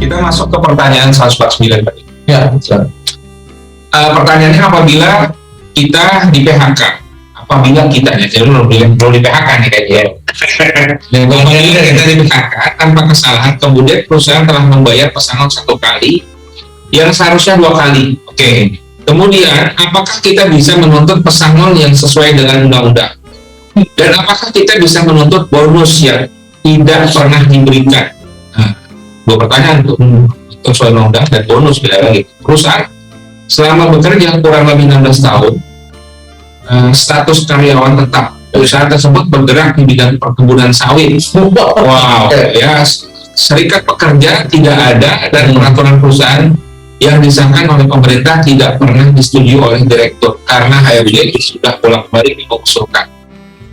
Kita masuk ke pertanyaan 149 tadi. Ya, silakan. Pertanyaannya apabila kita di PHK, apabila kita ya, jadi belum di PHK nih kayaknya. Apabila kita di PHK tanpa kesalahan, kemudian perusahaan telah membayar pesangon 1 kali yang seharusnya 2 kali. Oke. Kemudian, apakah kita bisa menuntut pesangon yang sesuai dengan undang-undang? Dan apakah kita bisa menuntut bonus yang tidak pernah diberikan? Nah, 2 pertanyaan tuh. Sesuai undang-undang dan bonus bila lagi. Perusahaan selama bekerja kurang lebih 16 tahun, status karyawan tetap. Perusahaan tersebut bergerak di bidang perkebunan sawit. Wow, ya, serikat pekerja tidak ada dan peraturan perusahaan yang disahkan oleh pemerintah tidak pernah disetujui oleh direktur karena HRD sudah bolak-balik mengusulkan.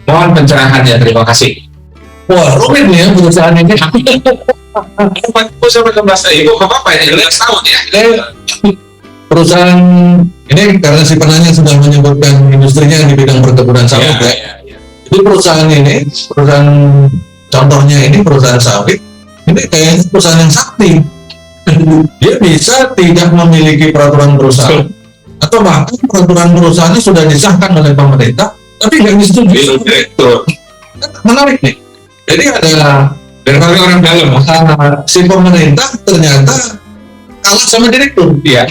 Mohon pencerahannya, terima kasih. Wah, rumit nih ya perusahaan ini. Aku sampai 16 tahun, ibu apa ya? 16 tahun ya? Perusahaan ini karena si penanya sudah menyebutkan industrinya di bidang perkebunan sawit ya. Jadi perusahaan ini, contohnya ini perusahaan sawit, ini kayaknya perusahaan yang sakti. Dia bisa tidak memiliki peraturan perusahaan atau bahkan peraturan perusahaannya sudah disahkan oleh pemerintah tapi nggak disetujui oleh direktur. Menarik nih. Jadi ada dari orang dalam, si pemerintah ternyata kalah sama direktur. Iya.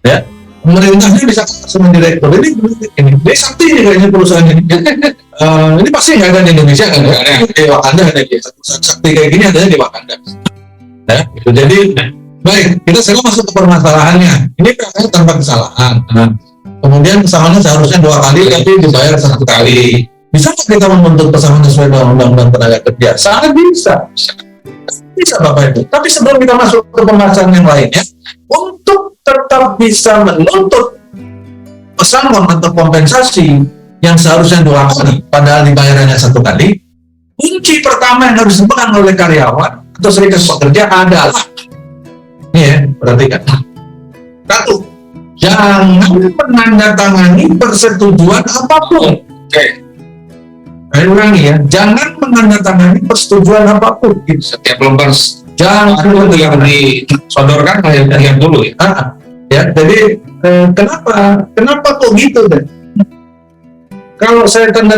Ya, pemerintahnya bisa kalah sama direktur. Ini sakti nih kayaknya perusahaan ini. Ini pasti nggak ada di Indonesia kan? Di Wakanda ada dia. Sakti kayak gini adanya di Wakanda. Ya, gitu. Jadi baik, kita sekarang masuk ke permasalahannya. Ini PHK tanpa kesalahan. Kemudian pesangonnya seharusnya 2 kali, tapi dibayar 1 kali. Bisa kita menuntut pesangon sesuai dengan undang-undang tenaga kerja? Sangat bisa. Bisa Bapak Ibu. Tapi sebelum kita masuk ke pembahasan yang lainnya, untuk tetap bisa menuntut pesangon atau kompensasi yang seharusnya 2 kali, padahal dibayarannya 1 kali, kunci pertama yang harus dipegang oleh karyawan atau serikat pekerja adalah ini ya, perhatikan. 1, jangan menandatangani persetujuan apapun. Oke. Saya ulangi ya, jangan menandatangani persetujuan apapun. Setiap lembar Jangan yang disodorkan lihat dulu ya. Ya, jadi kenapa kok gitu deh? Kalau saya tanda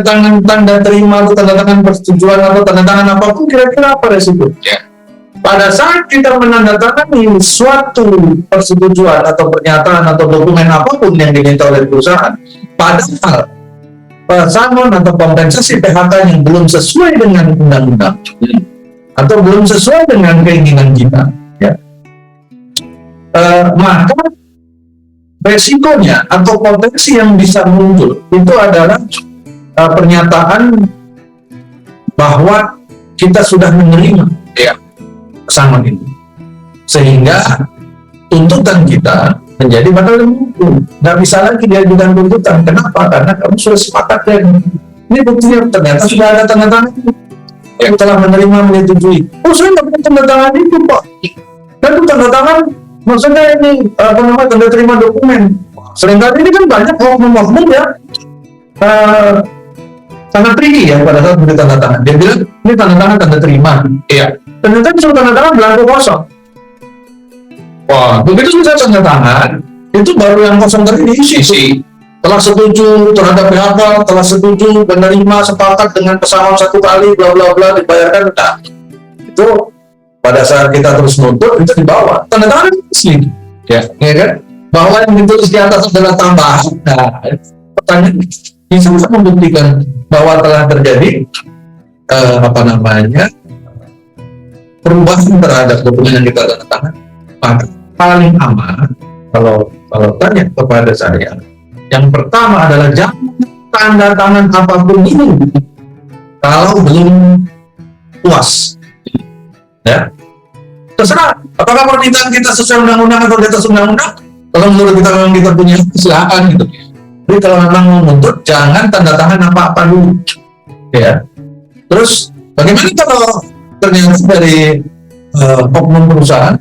terima atau tanda tangan persetujuan atau tanda tangan apapun, kira-kira apa resiko? Ya. Pada saat kita menandatangani suatu persetujuan atau pernyataan atau dokumen apapun yang diminta oleh perusahaan, padahal pesangon atau kompensasi PHK yang belum sesuai dengan undang-undang atau belum sesuai dengan keinginan kita, ya, maka resikonya atau potensi yang bisa muncul itu adalah pernyataan bahwa kita sudah menerima pesangon ini, sehingga tuntutan kita menjadi batal demi hukum. Nggak bisa lagi diajukan tuntutan. Kenapa? Karena kamu sudah sepakat dan ini buktinya ternyata sudah ada tanda tangan yang telah menerima menyetujui. Oh, saya nggak punya tanda tangan itu, Pak. Dan itu tanda tangan maksudnya ini tanda terima dokumen. Seringkali ini kan banyak oknum-oknum ya sangat tricky ya pada saat beri tanda tangan. Dia bilang ini tanda tangan tanda terima. Iya. Ternyata disuruh tanda tangan belangko kosong. Wah, begitu sudah tanda tangan, itu baru yang kosong tadi diisi. Telah setuju terhadap PHK, telah setuju menerima sepakat dengan pesangon 1 kali, bla bla bla dibayarkan. Nah, itu pada saat kita terus nuntut itu di bawah tanda tangan asli, ya kan? Bahwa yang ditulis di atas adalah tambahan. Nah, pertanyaan bisa membuktikan bahwa telah terjadi perubahan terhadap dokumen yang kita tanda tangan. Maka paling aman kalau tanya kepada saya, yang pertama adalah jangan tanda tangan apapun ini kalau belum puas. Ya, terserah apakah permintaan kita sesuai undang-undang atau di atas undang-undang. Kalau menurut kita memang kita punya, silakan gitu. Jadi kalau memang menuntut, jangan tanda tangan apa-apa dulu. Ya. Terus bagaimana kalau ternyata dari oknum perusahaan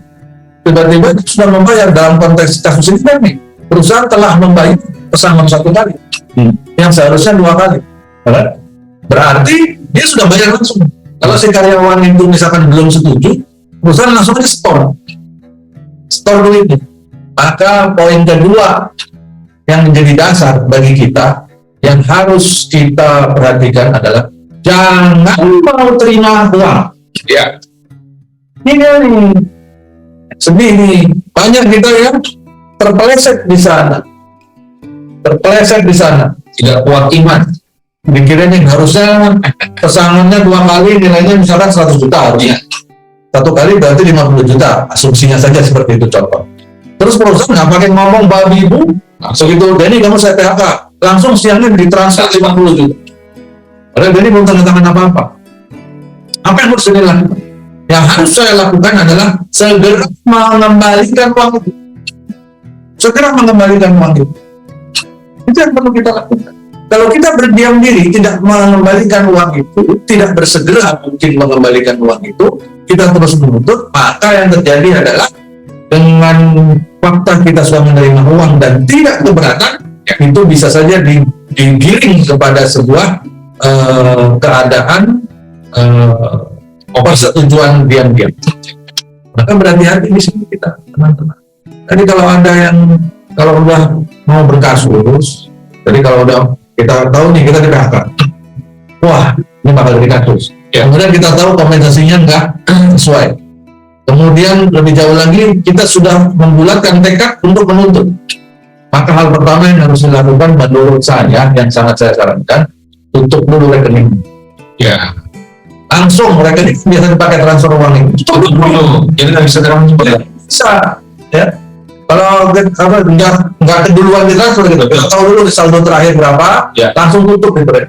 tiba-tiba sudah membayar dalam konteks kasus ini kan nih, perusahaan telah membayar pesangon 1 kali yang seharusnya 2 kali. Berarti dia sudah bayar langsung. Kalau si karyawan itu misalkan belum setuju, perusahaan langsung aja store. store duitnya. Maka poin kedua yang menjadi dasar bagi kita yang harus kita perhatikan adalah jangan mau terima uang. Ya. Ini nih sedih nih, banyak kita yang terpeleset di sana, Tidak kuat iman. pikiran yang harusnya pesangonnya 2 kali nilainya misalkan 100 juta harusnya. Satu kali berarti 50 juta, asumsinya saja seperti itu contoh. Terus perusahaan nggak pakai ngomong babi bu, begitu Denny kamu saya PHK, langsung siangnya ditransfer 50 juta. Padahal Denny belum tanda tangan apa-apa. Apa yang harus saya lakukan? Yang harus saya lakukan adalah segera mengembalikan uang itu. Itu yang perlu kita lakukan. Kalau kita berdiam diri, tidak mengembalikan uang itu, tidak bersegera mungkin mengembalikan uang itu, kita terus menuntut, maka yang terjadi adalah dengan fakta kita sudah menerima uang dan tidak keberatan, itu bisa saja digiring kepada sebuah keadaan persetujuan diam-diam. Maka berhati-hati di sini kita, teman-teman. Jadi kalau udah mau berkasus, jadi kalau udah kita tahu nih kita di PHK, wah ini bakal jadi kasus. Ya. Kemudian kita tahu kompensasinya nggak sesuai. Kemudian lebih jauh lagi kita sudah membulatkan tekad untuk menuntut. Maka hal pertama yang harus dilakukan menurut saya, yang sangat saya sarankan, tutup dulu rekening. Ya. Langsung rekening biasa dipakai transfer uang itu. Tutup dulu. Jadi nggak bisa transfer. Bisa, ya. Kalau nggak keduluan di transfer gitu, kita tahu dulu di saldo terakhir berapa, Ya. langsung tutup gitu.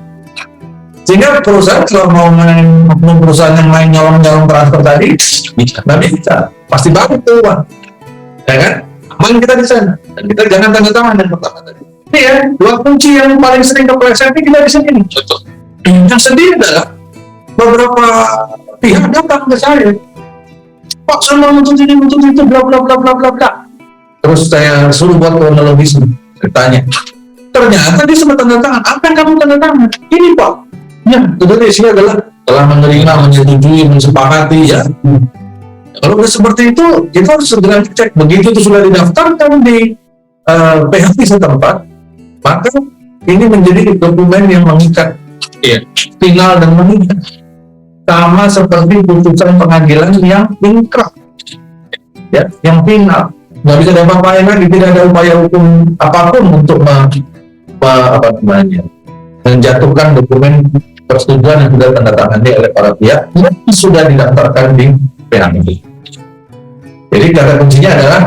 Sehingga perusahaan kalau mau main perusahaan yang main nyolong transfer tadi, nggak bisa, pasti balik tuh uang, ya kan? Aman kita di sana, dan kita jangan tanda tangan yang pertama tadi. Ini ya, 2 kunci yang paling sering kepleset kita di sini. Betul. Yang sedih adalah beberapa pihak datang ke saya, Pak saya mau nuntut ini, nuntut itu, bla bla bla bla bla bla. Terus saya suruh buat kronologis, saya tanya. Ternyata dia sempat tanda tangan. Apa yang kamu tanda tangan? Ini Pak. Ya, tentunya isinya adalah telah menerima, menyetujui, mensepakati ya. Kalau udah seperti itu, kita harus segera cek. Begitu itu sudah didaftarkan di PHP setempat, maka ini menjadi dokumen yang mengikat, Iya. final dan mengikat. Sama seperti putusan pengadilan yang inkrah, ya, yang final. Nggak bisa diapa-apain lagi, tidak ada upaya hukum apapun untuk menjatuhkan dokumen persetujuan yang sudah tanda tangani oleh para pihak yang sudah didaftarkan di PHP. Jadi kata kuncinya adalah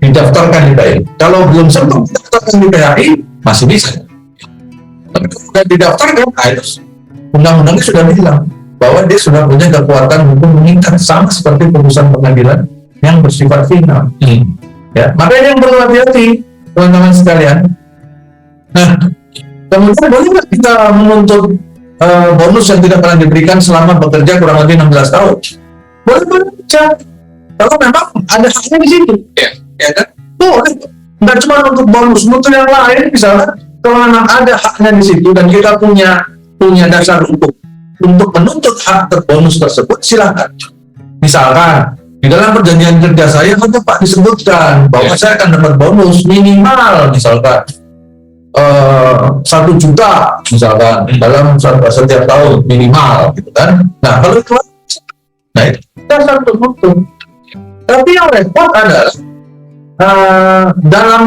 didaftarkan di PHI. Kalau belum sempat didaftarkan di PHI masih bisa. Tapi kalau sudah didaftarkan, itu undang-undangnya sudah bilang bahwa dia sudah punya kekuatan hukum mengikat sama seperti putusan pengadilan yang bersifat final. Ya, makanya yang perlu hati-hati teman-teman sekalian. Nah, kemudian boleh nggak kita menuntut bonus yang tidak pernah diberikan selama bekerja kurang lebih 16 tahun? Boleh aja. Kalau memang ada haknya di situ, ya kan? Boleh. Nggak cuma untuk bonus, untuk yang lain misalnya kalau memang ada haknya di situ dan kita punya dasar hukum untuk menuntut hak terbonus tersebut, silakan. Misalkan di dalam perjanjian kerja saya ada Pak disebutkan bahwa saya akan dapat bonus minimal misalkan 1 juta misalkan dalam setiap tahun minimal gitu kan. Nah kalau itu dasar untuk. Tapi yang repot adalah dalam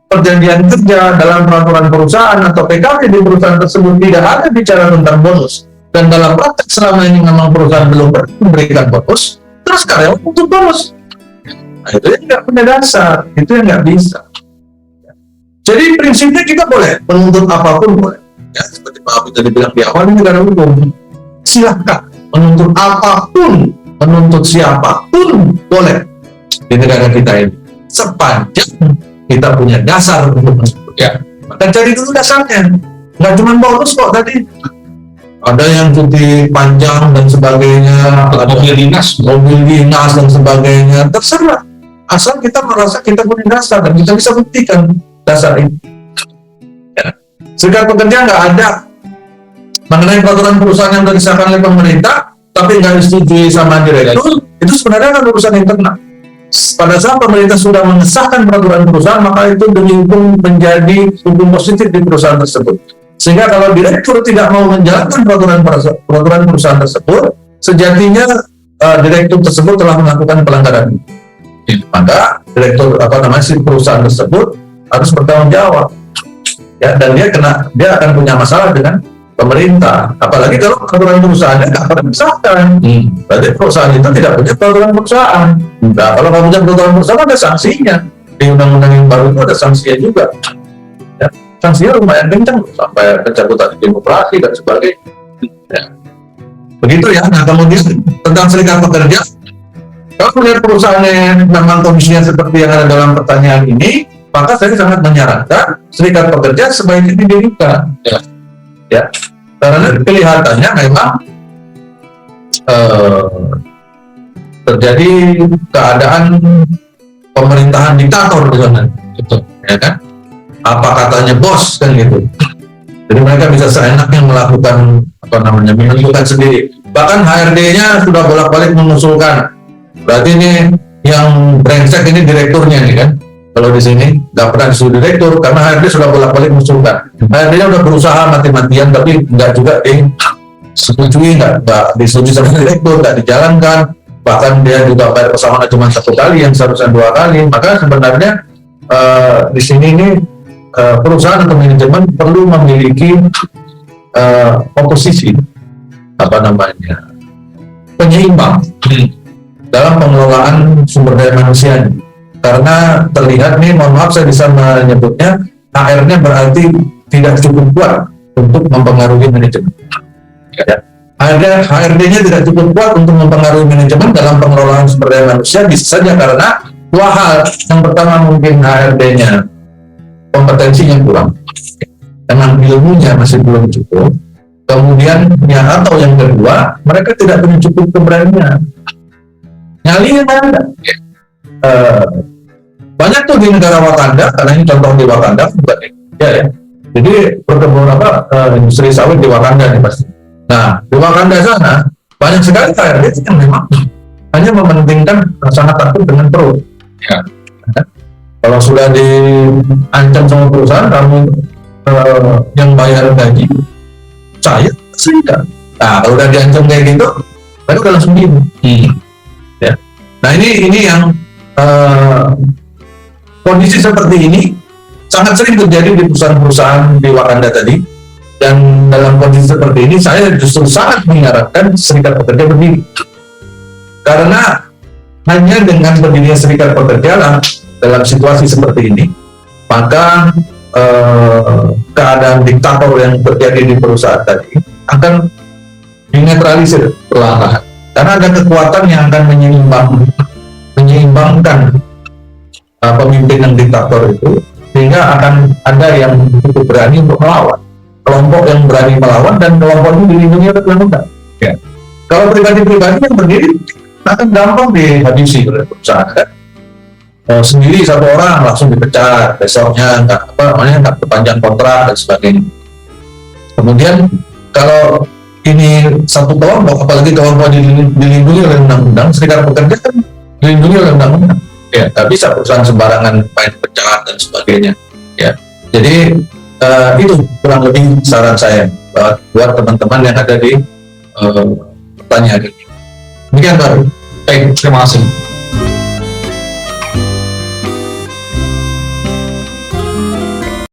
perjanjian kerja, dalam peraturan perusahaan atau PKP di perusahaan tersebut tidak ada bicara tentang bonus. Dan dalam praktek selama ini memang perusahaan belum memberikan bonus, terus karyawan untuk bonus. Nah, itu yang nggak punya dasar, itu yang nggak bisa. Jadi prinsipnya kita boleh menuntut apapun boleh. Ya, seperti Pak Abi tadi bilang di awal, ini negara hukum. Silahkan menuntut apapun, menuntut siapapun boleh di negara kita ini. Sepanjang kita punya dasar untuk menuntut. Ya. Maka cari dulu dasarnya. Nggak cuma bonus kok tadi. Ada yang cuti panjang dan sebagainya, ada mobil dinas dan sebagainya, terserah. Asal kita merasa kita punya dasar dan kita bisa buktikan dasar ini. Ya. Serikat pekerja nggak ada mengenai peraturan perusahaan yang sudah disahkan oleh pemerintah, tapi nggak disetujui sama direktur, itu sebenarnya kan urusan internal. pada saat pemerintah sudah mengesahkan peraturan perusahaan, maka itu demi hukum menjadi hukum positif di perusahaan tersebut. Sehingga kalau direktur tidak mau menjalankan peraturan perusahaan tersebut, sejatinya direktur tersebut telah melakukan pelanggaran. Maka direktur si perusahaan tersebut harus bertanggung jawab. Ya, dan dia akan punya masalah dengan pemerintah. Apalagi kalau peraturan perusahaannya nggak pernah disahkan. Berarti perusahaan itu tidak punya peraturan perusahaan. Nah, kalau nggak punya peraturan perusahaan ada sanksinya. Di undang-undang yang baru itu ada sanksinya juga. Ya, sanksinya lumayan kencang sampai pencabutan demokrasi dan sebagainya. Ya. Begitu ya. Nah, kemudian tentang serikat pekerja, kalau melihat perusahaannya memang kondisinya seperti yang ada dalam pertanyaan ini, maka saya sangat menyarankan serikat pekerja sebaiknya didirikan. Ya, karena kelihatannya memang terjadi keadaan pemerintahan diktator di sana, ya kan? Apa katanya bos kan gitu. Jadi mereka bisa seenaknya melakukan menentukan sendiri. Bahkan HRD-nya sudah bolak-balik mengusulkan. Berarti ini yang brengsek ini direkturnya nih kan. Kalau di sini nggak pernah disuruh direktur karena HRD sudah bolak-balik mengusulkan. HRD-nya udah berusaha mati-matian tapi nggak juga disetujui, nggak disetujui sama direktur, nggak dijalankan. Bahkan dia juga bayar pesangon cuma 1 kali yang seharusnya 2 kali. Maka sebenarnya di sini ini perusahaan atau manajemen perlu memiliki oposisi penyeimbang dalam pengelolaan sumber daya manusia. Karena terlihat nih, mohon maaf saya bisa menyebutnya, HR-nya berarti tidak cukup kuat untuk mempengaruhi manajemen. Ya. HRD-nya tidak cukup kuat untuk mempengaruhi manajemen dalam pengelolaan sumber daya manusia, bisa saja karena 2 hal. Yang pertama mungkin HRD-nya kompetensinya kurang, memang ilmunya masih belum cukup. Kemudian atau yang kedua, mereka tidak punya cukup keberanian. Nyalinya ada. Banyak tuh di negara Wakanda, karena ini contoh di Wakanda, ya. Jadi perkebunan industri sawit di Wakanda nih pasti. Nah, di Wakanda sana banyak sekali HRD yang memang hanya mementingkan sangat takut dengan perut. Ya. Kalau sudah diancam sama perusahaan, kamu yang bayar gaji, saya serikat. Nah, kalau udah diancam kayak gitu, mereka udah langsung diem. Ya. Nah, ini yang kondisi seperti ini sangat sering terjadi di perusahaan-perusahaan di Wakanda tadi. Dan dalam kondisi seperti ini, saya justru sangat menyarankan serikat pekerja berdiri. Karena hanya dengan berdirinya serikat pekerja lah, dalam situasi seperti ini, maka keadaan diktator yang terjadi di perusahaan tadi akan dinetralisir perlahan-lahan. Karena ada kekuatan yang akan menyeimbangkan pemimpin yang diktator itu, sehingga akan ada yang cukup berani untuk melawan. Kelompok yang berani melawan dan kelompok ini dilindungi oleh undang-undang. Ya. Kalau pribadi-pribadi yang berdiri akan gampang dihabisi oleh perusahaan. Kan? Sendiri 1 orang langsung dipecat, besoknya nggak perpanjang kontrak dan sebagainya. Kemudian kalau ini satu kelompok, apalagi kelompok dilindungi oleh undang-undang, serikat pekerja kan dilindungi oleh undang-undang. Ya, nggak bisa perusahaan sembarangan main pecat dan sebagainya. Ya, jadi itu kurang lebih saran saya buat teman-teman yang ada di pertanyaan ini. Demikian Pak. Baik, terima kasih.